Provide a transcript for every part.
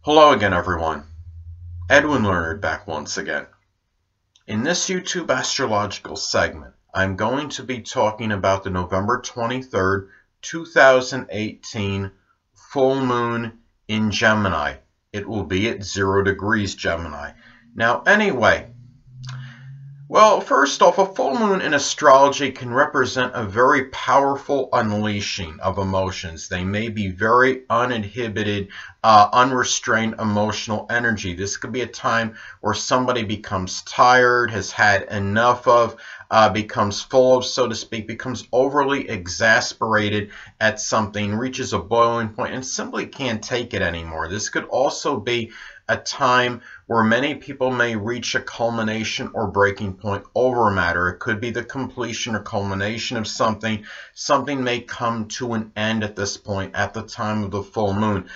Hello again, everyone. Edwin Learnard back once again. In this YouTube astrological segment, I'm going to be talking about the November 23rd, 2018 full moon in Gemini. It will be at 0 degrees Gemini. Now, anyway, well, first off, a full moon in astrology can represent a very powerful unleashing of emotions. They may be very uninhibited, unrestrained emotional energy. This could be a time where somebody becomes tired, has had enough of, becomes full of, so to speak, becomes overly exasperated at something, reaches a boiling point, and simply can't take it anymore. This could also be a time where many people may reach a culmination or breaking point over a matter. It could be the completion or culmination of something. Something may come to an end at this point, at the time of the full moon.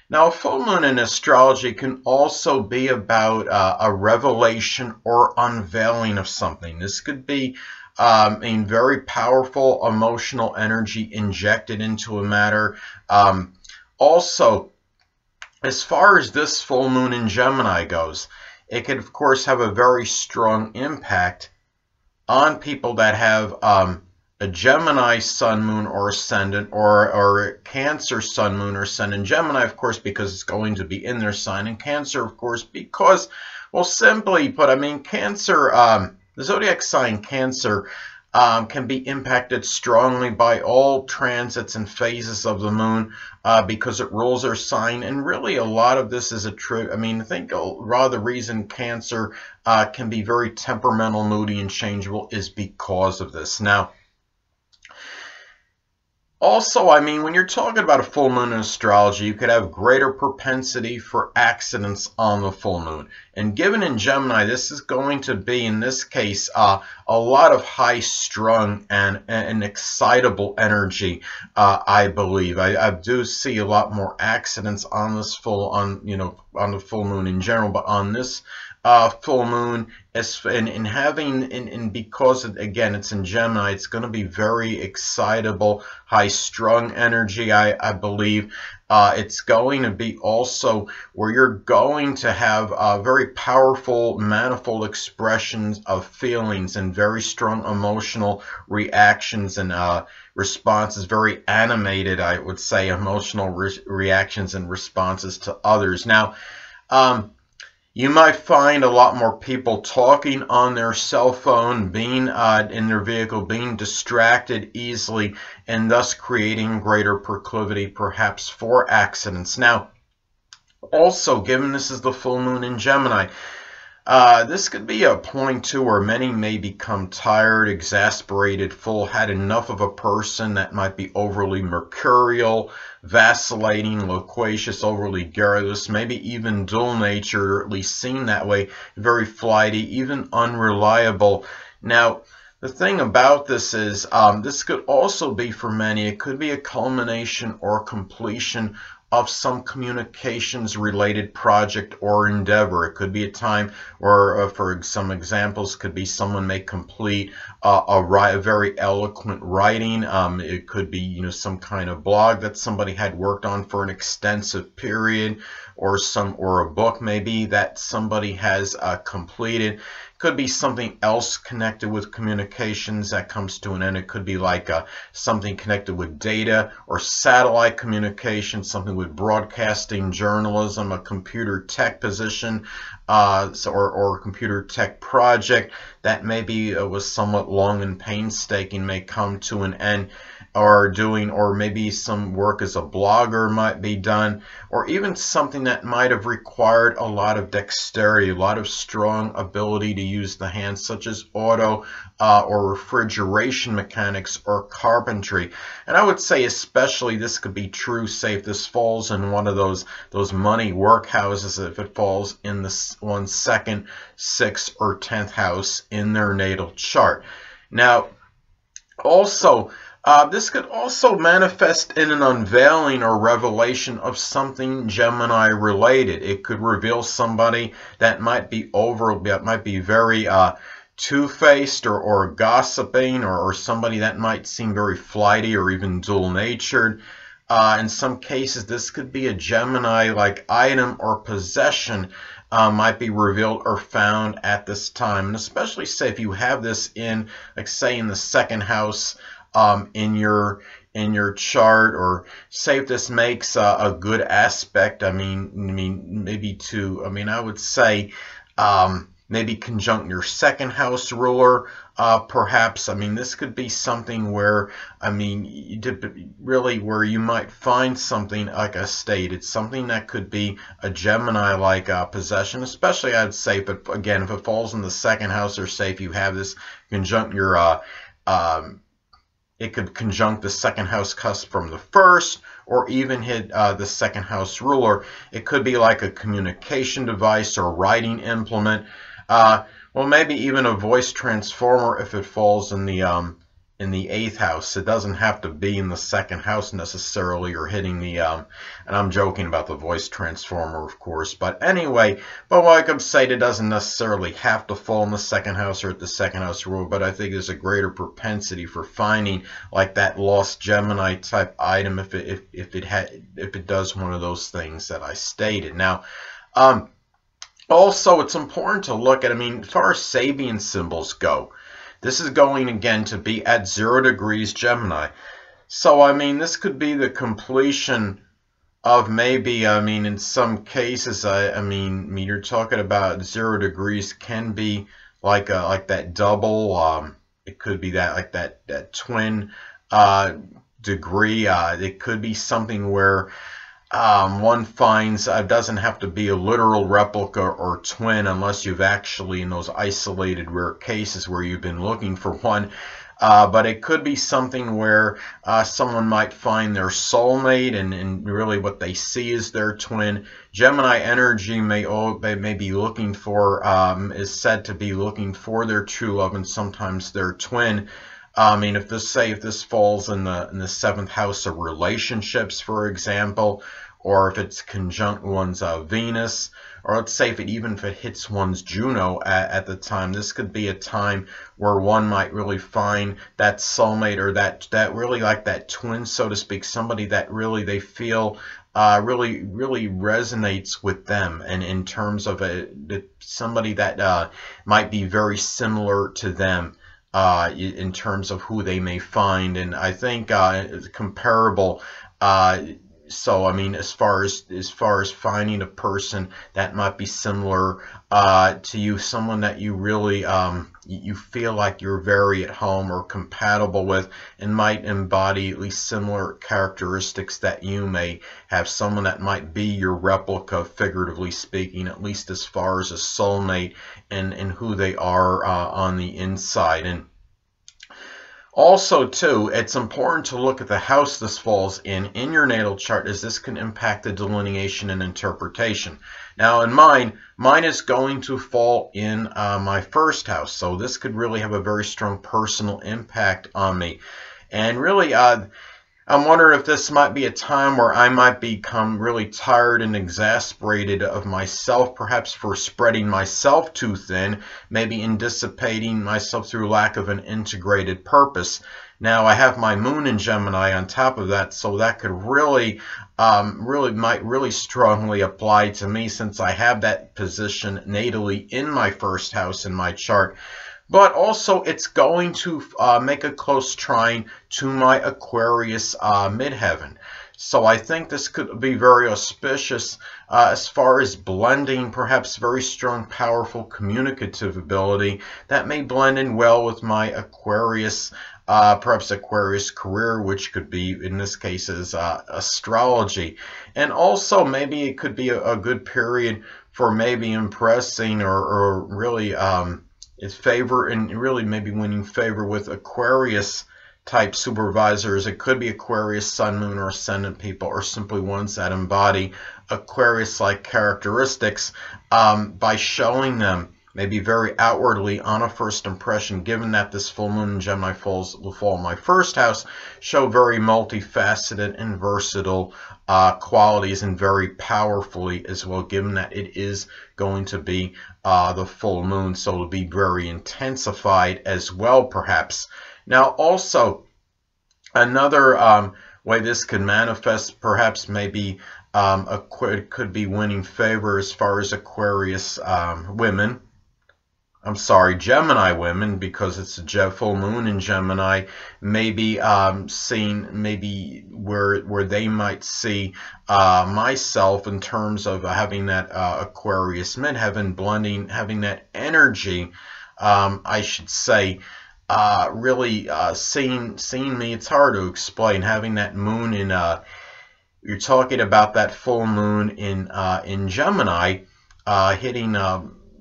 Now, a full moon in astrology can also be about a revelation or unveiling of something. This could be a very powerful emotional energy injected into a matter. Also, as far as this full moon in Gemini goes, it could, of course, have a very strong impact on people that have a Gemini sun, moon, or ascendant, or a Cancer sun, moon, or ascendant. Gemini, of course, because it's going to be in their sign, and Cancer, of course, because, well, simply put, I mean, Cancer, the zodiac sign Cancer, can be impacted strongly by all transits and phases of the moon because it rules their sign. And really a lot of this is I mean, I think a lot of the reason Cancer can be very temperamental, moody, and changeable is because of this. Now, also, I mean, when you're talking about a full moon in astrology, you could have greater propensity for accidents on the full moon. And given in Gemini, this is going to be, in this case, a lot of high-strung and excitable energy, I believe. I do see a lot more accidents on this on the full moon in general, but on this full moon, and because again it's in Gemini, it's going to be very excitable, high-strung energy. I believe it's going to be also where you're going to have very powerful, manifold expressions of feelings and very strong emotional reactions and responses, very animated, I would say, emotional reactions and responses to others. Now, you might find a lot more people talking on their cell phone, being in their vehicle, being distracted easily, and thus creating greater proclivity perhaps for accidents. Now, also, given this is the full moon in Gemini, this could be a point too where many may become tired, exasperated, full, had enough of a person that might be overly mercurial, vacillating, loquacious, overly garrulous, maybe even dual-natured, or at least seen that way, very flighty, even unreliable. Now, the thing about this is this could also be for many, it could be a culmination or completion of some communications related project or endeavor. It could be a time where, for some examples, could be someone may complete a very eloquent writing. It could be, some kind of blog that somebody had worked on for an extensive period, or a book maybe that somebody has completed. Could be something else connected with communications that comes to an end. It could be like something connected with data or satellite communication, something with broadcasting, journalism, a computer tech position, or a computer tech project that maybe was somewhat long and painstaking may come to an end, or maybe some work as a blogger might be done, or even something that might have required a lot of dexterity, a lot of strong ability to use the hands, such as auto or refrigeration mechanics or carpentry. And I would say especially this could be true, say, if this falls in one of those money workhouses, if it falls in the 1st, 2nd, 6th, or 10th house in their natal chart. Now, also, this could also manifest in an unveiling or revelation of something Gemini related. It could reveal somebody that might be very two-faced or gossiping, or somebody that might seem very flighty or even dual-natured. In some cases, this could be a Gemini like item or possession might be revealed or found at this time. And especially say if you have this in, like say in the second house in your chart, or say if this makes a good aspect. I mean maybe to, I would say maybe conjunct your second house ruler, perhaps. This could be something where, really where you might find something like I stated, something that could be a Gemini-like possession, especially I'd say, but again, if it falls in the second house, or say if you have this conjunct your, it could conjunct the second house cusp from the first, or even hit the second house ruler. It could be like a communication device or writing implement. Well, maybe even a voice transformer if it falls in the 8th house. It doesn't have to be in the second house necessarily, or hitting the and I'm joking about the voice transformer, of course. But anyway, like I'm saying, it doesn't necessarily have to fall in the second house or at the second house rule. But I think there's a greater propensity for finding like that lost Gemini type item if it does one of those things that I stated. Now, also, it's important to look at, as far as Sabian symbols go, this is going again to be at 0 degrees Gemini. So, this could be the completion of maybe, in some cases, you're talking about 0 degrees can be like that double, it could be that like that twin degree. It could be something where one finds doesn't have to be a literal replica or twin, unless you've actually, in those isolated rare cases where you've been looking for one. But it could be something where someone might find their soulmate, and really what they see is their twin. Gemini energy may be looking for, is said to be looking for their true love, and sometimes their twin. If this falls in the 7th house of relationships, for example, or if it's conjunct one's Venus, or let's say if it hits one's Juno at the time, this could be a time where one might really find that soulmate, or that really like that twin, so to speak, somebody that really they feel really resonates with them, and in terms of somebody that might be very similar to them. In terms of who they may find, and I think comparable. So as far as finding a person that might be similar to you, someone that you really you feel like you're very at home or compatible with, and might embody at least similar characteristics that you may have, someone that might be your replica, figuratively speaking, at least as far as a soulmate and who they are on the inside. And also, too, it's important to look at the house this falls in your natal chart, as this can impact the delineation and interpretation. Now, in mine is going to fall in my 1st house, so this could really have a very strong personal impact on me. And really, I'm wondering if this might be a time where I might become really tired and exasperated of myself, perhaps for spreading myself too thin, maybe in dissipating myself through lack of an integrated purpose. Now, I have my moon in Gemini on top of that, so that could really strongly apply to me, since I have that position natally in my 1st house in my chart. But also, it's going to make a close trine to my Aquarius midheaven. So I think this could be very auspicious as far as blending perhaps very strong, powerful communicative ability that may blend in well with my Aquarius, perhaps Aquarius career, which could be, in this case, is astrology. And also, maybe it could be a good period for maybe impressing or really is favor, and really maybe winning favor with Aquarius type supervisors. It could be Aquarius sun, moon, or ascendant people, or simply ones that embody Aquarius-like characteristics by showing them maybe very outwardly on a first impression, given that this full moon in Gemini will fall in my 1st house, show very multifaceted and versatile qualities, and very powerfully as well, given that it is going to be the full moon, so it'll be very intensified as well, perhaps. Now, also, another way this could manifest, perhaps maybe it could be winning favor as far as Aquarius women. I'm sorry, Gemini women, because it's a full moon in Gemini, maybe seeing maybe where they might see myself in terms of having that Aquarius midheaven blending, having that energy, I should say, really seeing me. It's hard to explain, having that moon in you're talking about that full moon in Gemini hitting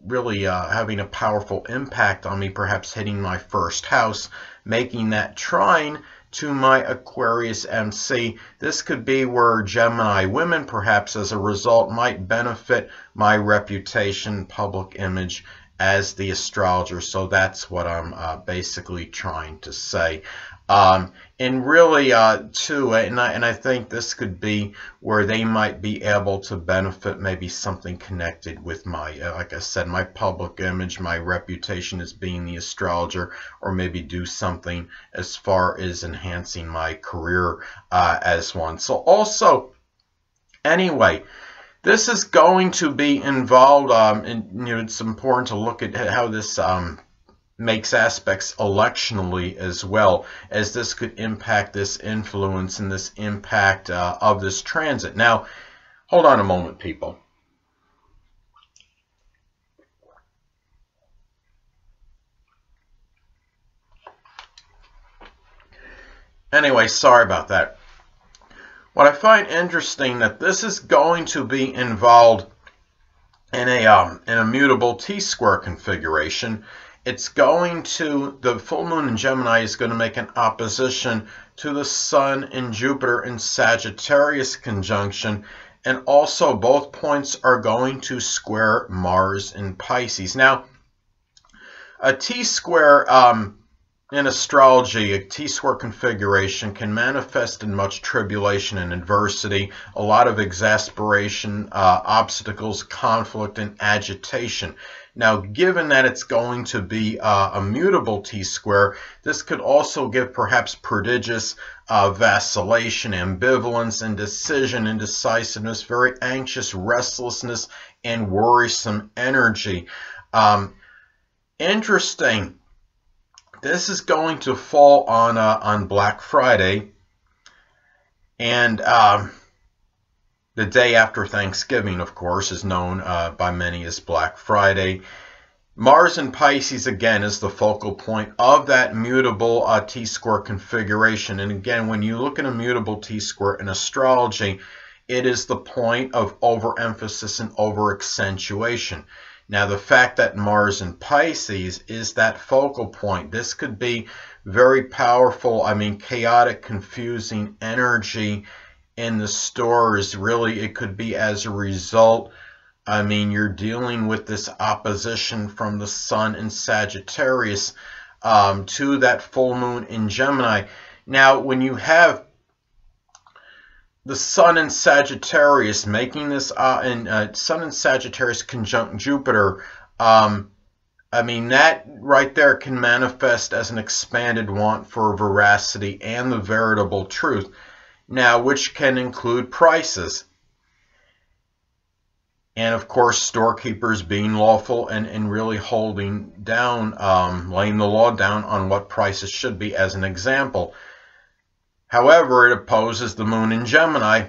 really having a powerful impact on me, perhaps hitting my first house, making that trine to my Aquarius MC. This could be where Gemini women, perhaps as a result, might benefit my reputation, public image as the astrologer. So that's what I'm basically trying to say. And really, too, and I think this could be where they might be able to benefit, maybe something connected with my, like I said, my public image, my reputation as being the astrologer, or maybe do something as far as enhancing my career as one. So also, anyway, this is going to be involved, and it's important to look at how this makes aspects electionally as well, as this could impact this influence and this impact of this transit. Now, hold on a moment, people. Anyway, sorry about that. What I find interesting, that this is going to be involved in a mutable T-square configuration. It's going to, the full moon in Gemini is going to make an opposition to the Sun and Jupiter in Sagittarius conjunction, and also both points are going to square Mars in Pisces. Now, a T-square in astrology, a T-square configuration can manifest in much tribulation and adversity, a lot of exasperation, obstacles, conflict, and agitation. Now, given that it's going to be a mutable T-square, this could also give perhaps prodigious vacillation, ambivalence, indecision, indecisiveness, very anxious restlessness, and worrisome energy. Interesting. This is going to fall on Black Friday, and the day after Thanksgiving, of course, is known by many as Black Friday. Mars in Pisces, again, is the focal point of that mutable T-square configuration. And again, when you look at a mutable T-square in astrology, it is the point of overemphasis and over-accentuation. Now, the fact that Mars in Pisces is that focal point, this could be very powerful, chaotic, confusing energy in the stores. Really, it could be as a result, you're dealing with this opposition from the Sun in Sagittarius to that full moon in Gemini. Now, when you have the Sun in Sagittarius making this, Sun in Sagittarius conjunct Jupiter, that right there can manifest as an expanded want for veracity and the veritable truth. Now, which can include prices. And of course, storekeepers being lawful and really holding down, laying the law down on what prices should be, as an example. However, it opposes the moon in Gemini.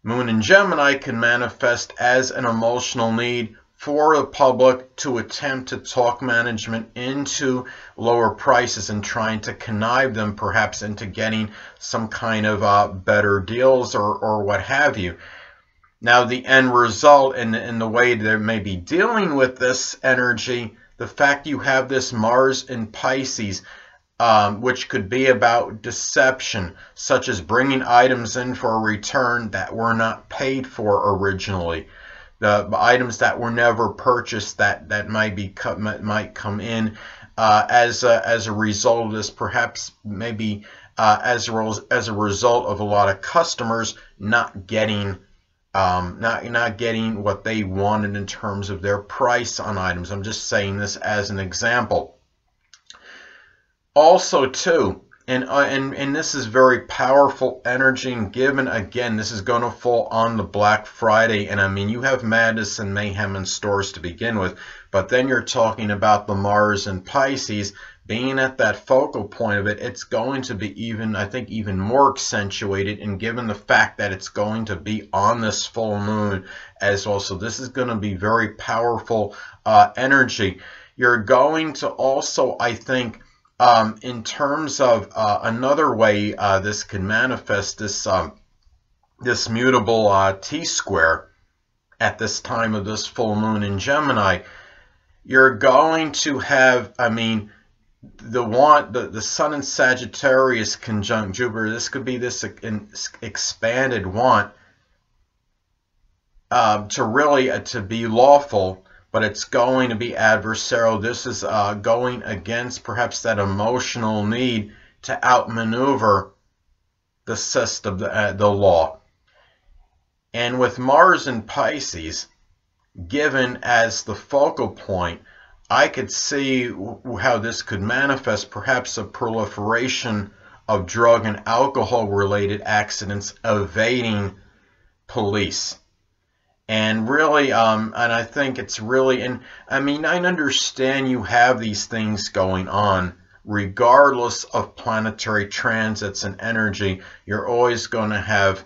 Moon in Gemini can manifest as an emotional need for the public to attempt to talk management into lower prices and trying to connive them perhaps into getting some kind of better deals or what have you. Now, the end result in the way they may be dealing with this energy, the fact you have this Mars in Pisces, which could be about deception, such as bringing items in for a return that were not paid for originally. The items that were never purchased that might come in as a result of this, perhaps maybe as a result of a lot of customers not getting what they wanted in terms of their price on items. I'm just saying this as an example. Also, too, And this is very powerful energy, and given, again, this is going to fall on the Black Friday, and I mean, you have madness and mayhem in stores to begin with, but then you're talking about the Mars and Pisces being at that focal point of it. It's going to be even, I think, even more accentuated, and given the fact that it's going to be on this full moon as well, so this is going to be very powerful energy. You're going to also, I think, in terms of another way this can manifest, this mutable T-square at this time of this full moon in Gemini, you're going to have, I mean, the Sun in Sagittarius conjunct Jupiter. This could be this expanded want to be lawful, but it's going to be adversarial. This is going against perhaps that emotional need to outmaneuver the system, the law. And with Mars in Pisces given as the focal point, I could see how this could manifest, perhaps a proliferation of drug and alcohol related accidents evading police. And really, and I think it's really, and I mean, I understand you have these things going on, regardless of planetary transits and energy. You're always going to have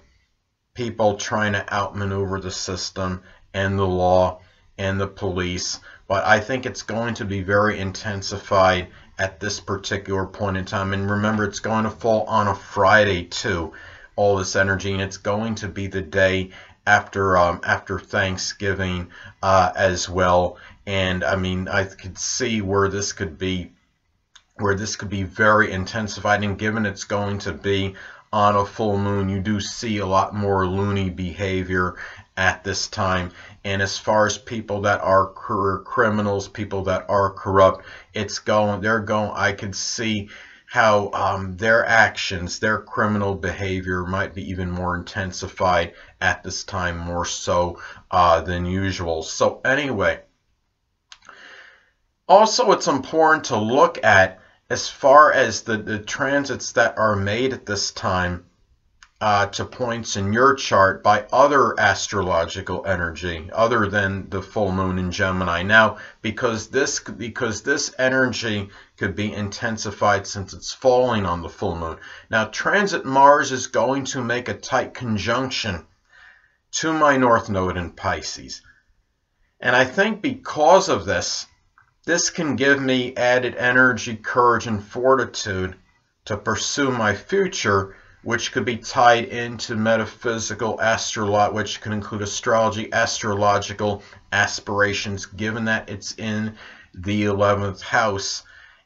people trying to outmaneuver the system and the law and the police. But I think it's going to be very intensified at this particular point in time. And remember, it's going to fall on a Friday too, all this energy, and it's going to be the day after Thanksgiving as well. And I mean, I could see where this could be very intensified, and given it's going to be on a full moon, you do see a lot more loony behavior at this time. And as far as people that are criminals, people that are corrupt, I could see how their actions, their criminal behavior might be even more intensified at this time, more so than usual. So anyway, also it's important to look at, as far as the transits that are made at this time to points in your chart by other astrological energy other than the full moon in Gemini. Now, because this energy could be intensified since it's falling on the full moon. Now, transit Mars is going to make a tight conjunction to my North Node in Pisces. And I think because of this can give me added energy, courage, and fortitude to pursue my future, which could be tied into metaphysical, which could include astrology, astrological aspirations, given that it's in the 11th house.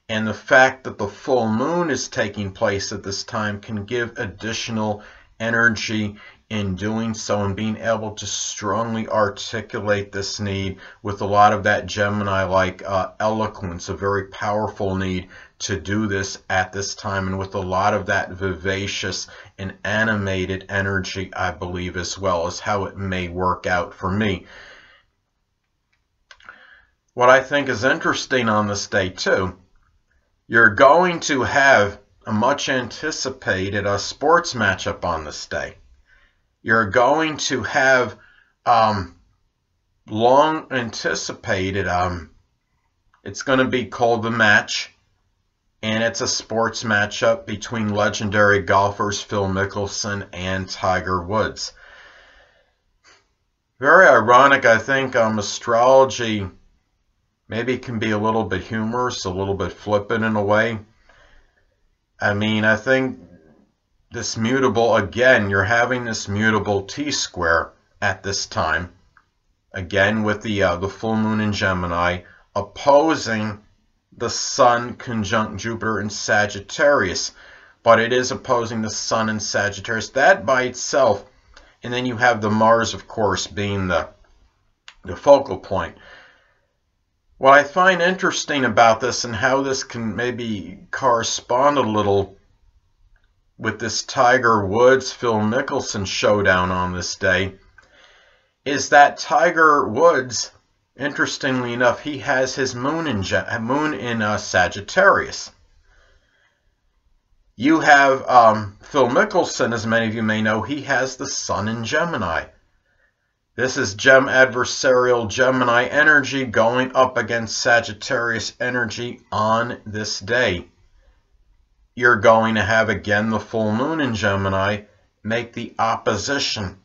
And the fact that the full moon is taking place at this time can give additional energy in doing so, and being able to strongly articulate this need with a lot of that Gemini-like eloquence, a very powerful need to do this at this time, and with a lot of that vivacious and animated energy, I believe, as well as how it may work out for me. What I think is interesting on this day too, you're going to have a much anticipated sports matchup on this day. You're going to have long anticipated, it's going to be called The Match, and it's a sports matchup between legendary golfers Phil Mickelson and Tiger Woods. Very ironic, I think. Astrology maybe can be a little bit humorous, a little bit flippant in a way. I mean, I think this mutable, again, you're having this mutable T-square at this time, again with the full moon in Gemini, opposing the Sun conjunct Jupiter in Sagittarius, but it is opposing the Sun in Sagittarius. That by itself, and then you have the Mars, of course, being the focal point. What I find interesting about this, and how this can maybe correspond a little with this Tiger Woods Phil Mickelson showdown on this day, is that Tiger Woods, interestingly enough, he has his moon in Sagittarius. You have Phil Mickelson, as many of you may know, he has the sun in Gemini. This is adversarial Gemini energy going up against Sagittarius energy on this day. You're going to have again the full moon in Gemini make the opposition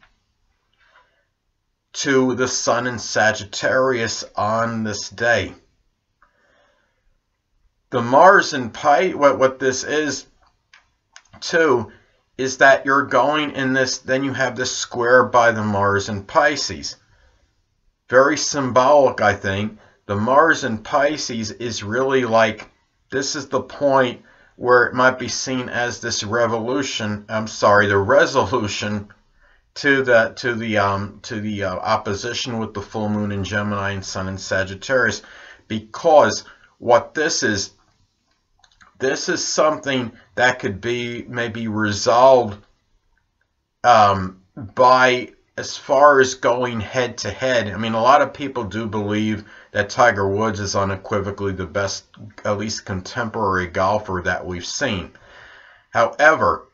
to the sun in Sagittarius on this day. The Mars in Pisces, what this is too, is that you're going in this, then you have this square by the Mars in Pisces. Very symbolic, I think. The Mars in Pisces is really like, this is the point where it might be seen as this revolution, the resolution to the opposition with the full moon in Gemini and sun in Sagittarius, because what this is something that could be maybe resolved by, as far as going head to head. I mean, a lot of people do believe that Tiger Woods is unequivocally the best, at least contemporary golfer that we've seen. However,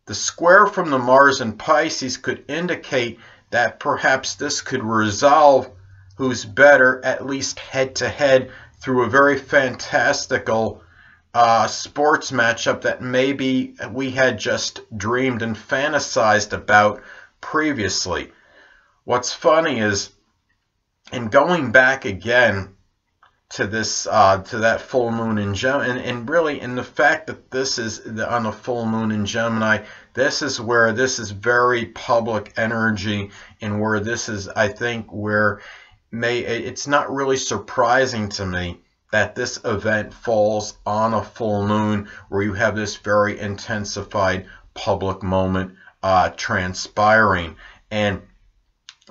the square from the Mars in Pisces could indicate that perhaps this could resolve who's better, at least head to head, through a very fantastical sports matchup that maybe we had just dreamed and fantasized about previously. What's funny is, in going back again to this, to that full moon in Gemini, and really in the fact that this is on a full moon in Gemini, this is where this is very public energy, and where this is, I think, where it's not really surprising to me that this event falls on a full moon, where you have this very intensified public moment transpiring. And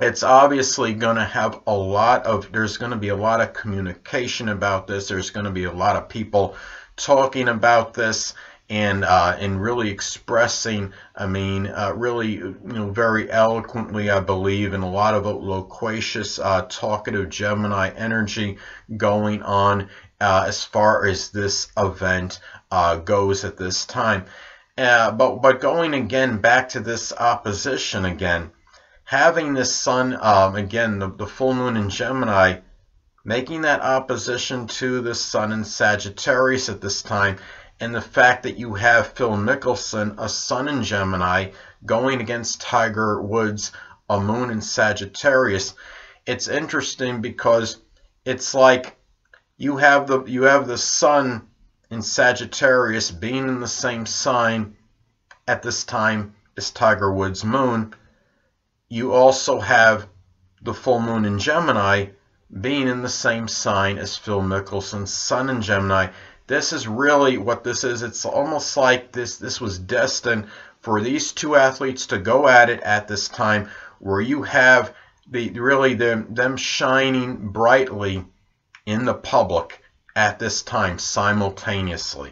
it's obviously going to have a lot of, there's going to be a lot of communication about this. There's going to be a lot of people talking about this and really expressing, I mean, really, very eloquently, I believe, and a lot of loquacious, talkative Gemini energy going on as far as this event goes at this time. But going again back to this opposition again, having this sun, again, the full moon in Gemini, making that opposition to the sun in Sagittarius at this time, and the fact that you have Phil Mickelson, a sun in Gemini, going against Tiger Woods, a moon in Sagittarius, it's interesting because it's like you have the sun in Sagittarius being in the same sign at this time as Tiger Woods' moon. You also have the full moon in Gemini being in the same sign as Phil Mickelson's sun in Gemini. This is really what this is. It's almost like this was destined for these two athletes to go at it at this time, where you have them shining brightly in the public at this time simultaneously.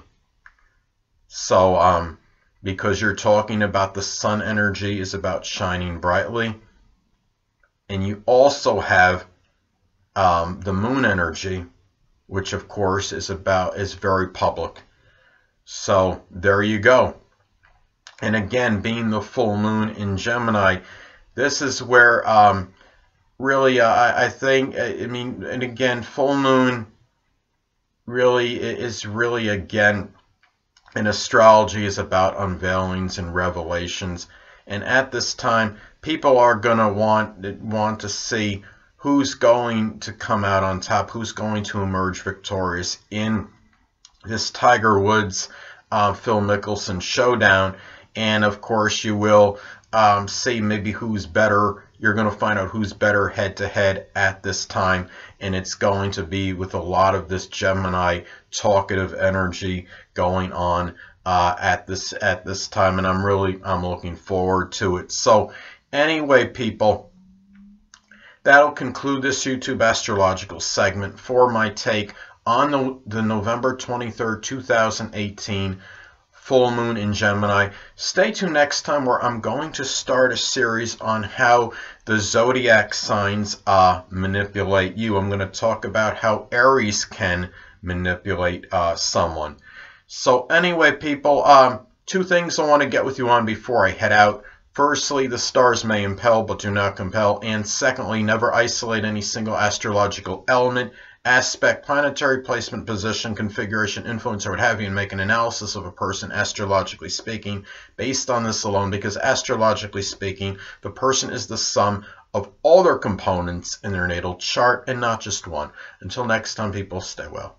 So because you're talking about the sun energy is about shining brightly, and you also have the moon energy, which of course is very public. So there you go. And again, being the full moon in Gemini, this is where really I think, I mean, and again, full moon really is really, again, in astrology, is about unveilings and revelations. And at this time, people are going to want to see who's going to come out on top, who's going to emerge victorious in this Tiger Woods, Phil Mickelson showdown. And of course, you will see maybe who's better. You're going to find out who's better head to head at this time. And it's going to be with a lot of this Gemini talkative energy going on at this time. And I'm looking forward to it. So anyway, people, that'll conclude this YouTube astrological segment for my take on the November 23rd, 2018 full moon in Gemini. Stay tuned next time, where I'm going to start a series on how the zodiac signs manipulate you. I'm going to talk about how Aries can manipulate someone. So anyway, people, Two things I want to get with you on before I head out. Firstly, the stars may impel but do not compel. And secondly, never isolate any single astrological element, aspect, planetary placement, position, configuration, influence, or what have you, and make an analysis of a person astrologically speaking based on this alone, because astrologically speaking, the person is the sum of all their components in their natal chart and not just one. Until next time, people, stay well.